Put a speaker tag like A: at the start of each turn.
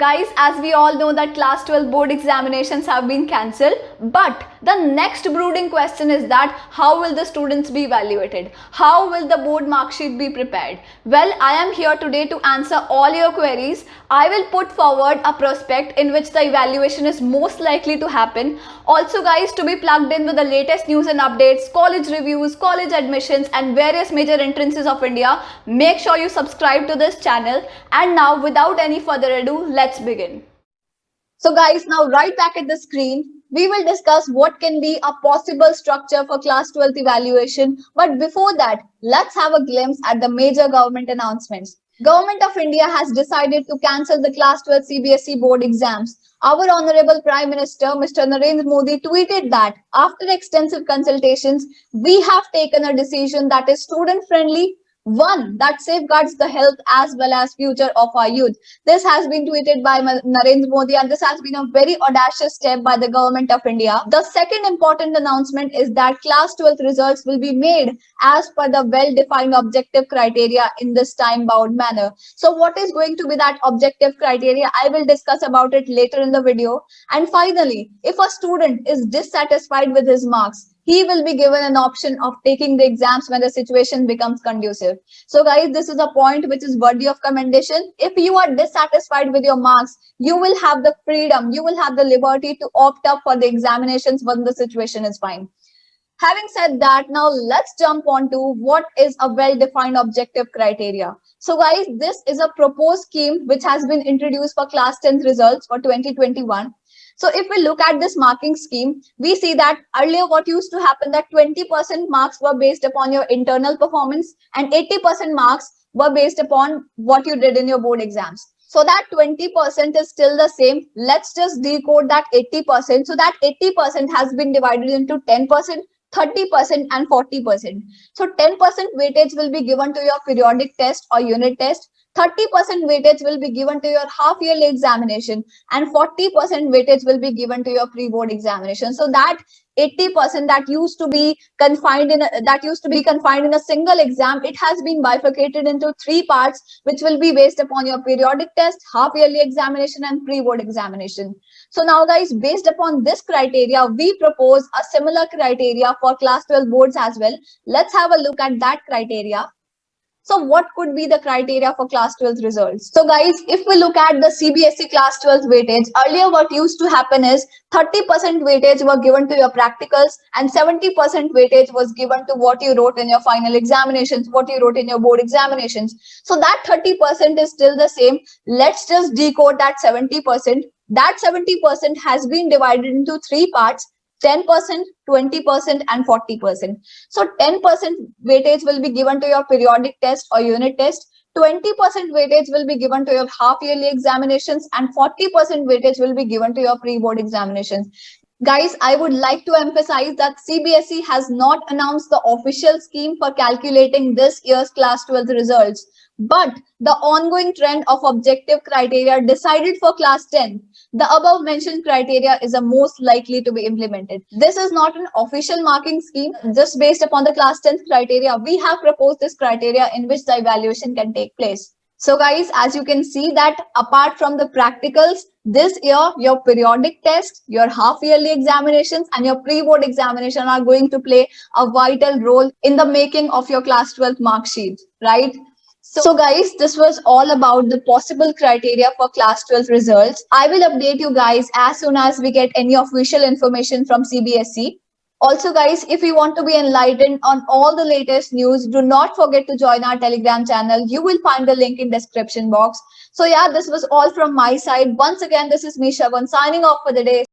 A: Guys, as we all know that class 12 board examinations have been cancelled, but the next brooding question is that how will the students be evaluated? How will the board mark sheet be prepared? Well, I am here today to answer all your queries. I will put forward a prospect in which the evaluation is most likely to happen. Also guys, to be plugged in with the latest news and updates, college reviews, college admissions and various major entrances of India, make sure you subscribe to this channel. And now without any further ado, let's begin. So guys, now right back at the screen, we will discuss what can be a possible structure for class 12th evaluation. But before that, let's have a glimpse at the major government announcements. Government of India has decided to cancel the class 12 CBSE board exams. Our Honorable Prime Minister, Mr. Narendra Modi, tweeted that after extensive consultations, we have taken a decision that is student-friendly, one that safeguards the health as well as future of our youth. This has been tweeted by Narendra Modi, and this has been a very audacious step by the government of India. The second important announcement is that class 12th results will be made as per the well-defined objective criteria in this time-bound manner. So what is going to be that objective criteria? I will discuss about it later in the video. And finally, if a student is dissatisfied with his marks, he will be given an option of taking the exams when the situation becomes conducive. So guys, this is a point which is worthy of commendation. If you are dissatisfied with your marks, you will have the freedom, you will have the liberty to opt up for the examinations when the situation is fine. Having said that, now let's jump on to what is a well-defined objective criteria. So guys, this is a proposed scheme which has been introduced for class 10th results for 2021. So if we look at this marking scheme, we see that earlier what used to happen that 20% marks were based upon your internal performance and 80% marks were based upon what you did in your board exams. So that 20% is still the same. Let's just decode that 80%. So that 80% has been divided into 10%, 30% and 40%. So 10% weightage will be given to your periodic test or unit test. 30% weightage will be given to your half-yearly examination and 40% weightage will be given to your pre-board examination. So that 80% that used to be confined in a single exam, it has been bifurcated into 3 parts, which will be based upon your periodic test, half-yearly examination and pre-board examination. So now guys, based upon this criteria, we propose a similar criteria for class 12 boards as well. Let's have a look at that criteria. So what could be the criteria for class 12 results? So guys, if we look at the CBSE class 12 weightage, earlier what used to happen is 30% weightage were given to your practicals and 70% weightage was given to what you wrote in your final examinations, what you wrote in your board examinations. So that 30% is still the same. Let's just decode that 70%. That 70% has been divided into 3 parts. 10%, 20% and 40%. So 10% weightage will be given to your periodic test or unit test. 20% weightage will be given to your half-yearly examinations and 40% weightage will be given to your pre-board examinations. Guys, I would like to emphasize that CBSE has not announced the official scheme for calculating this year's class 12 results. But the ongoing trend of objective criteria decided for class 10, the above mentioned criteria is the most likely to be implemented. This is not an official marking scheme. Just based upon the class 10th criteria, we have proposed this criteria in which the evaluation can take place. So guys, as you can see that apart from the practicals, this year your periodic test, your half-yearly examinations and your pre-board examination are going to play a vital role in the making of your class 12 mark sheet, right? So guys, this was all about the possible criteria for class 12 results. I will update you guys as soon as we get any official information from CBSE. Also guys, if you want to be enlightened on all the latest news, do not forget to join our Telegram channel. You will find the link in description box. So yeah, this was all from my side. Once again, this is me, Shagun, signing off for the day.